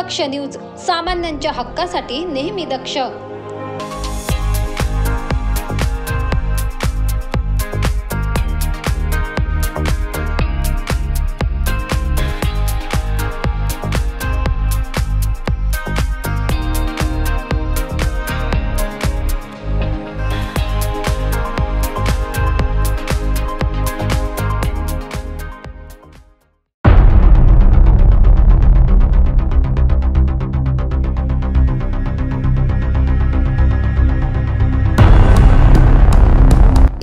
दक्ष news, सामान्यांच्या हक्कासाठी नेहमी दक्ष।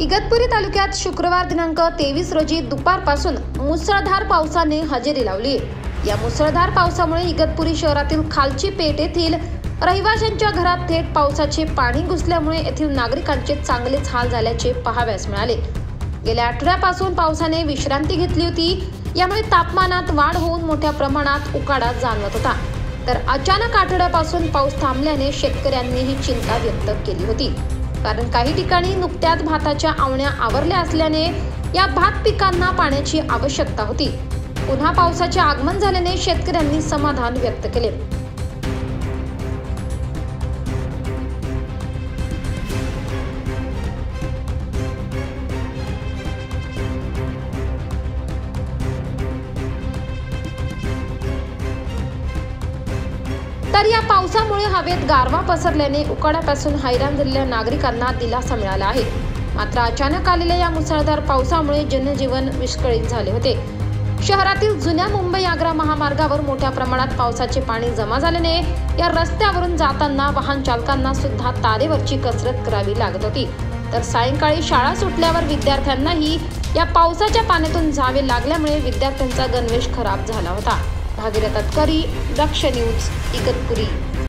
इगतपुरी तालुक्यात शुक्रवार दिनांक 23 रोजी दुपारपासून मुसळधार पावसाने हजेरी लावली। या मुसळधार पावसामुळे इगतपुरी शहरातील खालची पेठ येथील रहिवाशांच्या घरात थेट पावसाचे पाणी घुसल्यामुळे येथील नागरिकांचे चांगलेच हाल झाल्याचे पाहावयास मिळाले। गेल्या आठवड्यापासून पावसाने विश्रांती घेतली होती, यामुळे तापमानात वाढ होऊन मोठ्या प्रमाणात उकाडा जाणवत होता। तर अचानक आठवड्यापासून पाऊस थांबल्याने शेतकऱ्यांनीही चिंता व्यक्त केली होती, कारण काही ठिकाणी नुकत्याच भाताच्या आवण्या आवरल्या असल्याने या भात पिकांना पाण्याची आवश्यकता होती। पुन्हा पावसाचे आगमन झाल्याने शेतकऱ्यांनी समाधान व्यक्त केले। तर या पावसामुळे हवेत गारवा पसरल्याने उकाड्यापासून हैराण झालेल्या नागरिकांना दिलासा मिळाला आहे। मात्र अचानक आलेल्या या मुसळधार पावसामुळे जनजीवन विस्कळीत झाले होते। शहरातील जुन्या मुंबई आग्रा महामार्गावर मोठ्या प्रमाणात पावसाचे पाणी जमा झाल्याने या रस्त्यावरून जाताना वाहन चालकांना सुद्धा तारेवरची कसरत करावी लागत होती। तर सायंकाळी शाळा सुटल्यावर विद्यार्थ्यांनाही या पावसाच्या पाण्यातून जावे लागल्यामुळे विद्यार्थ्यांचा गणवेश खराब झाला होता। भागीरथ तटकरी, दक्ष न्यूज, इगतपुरी।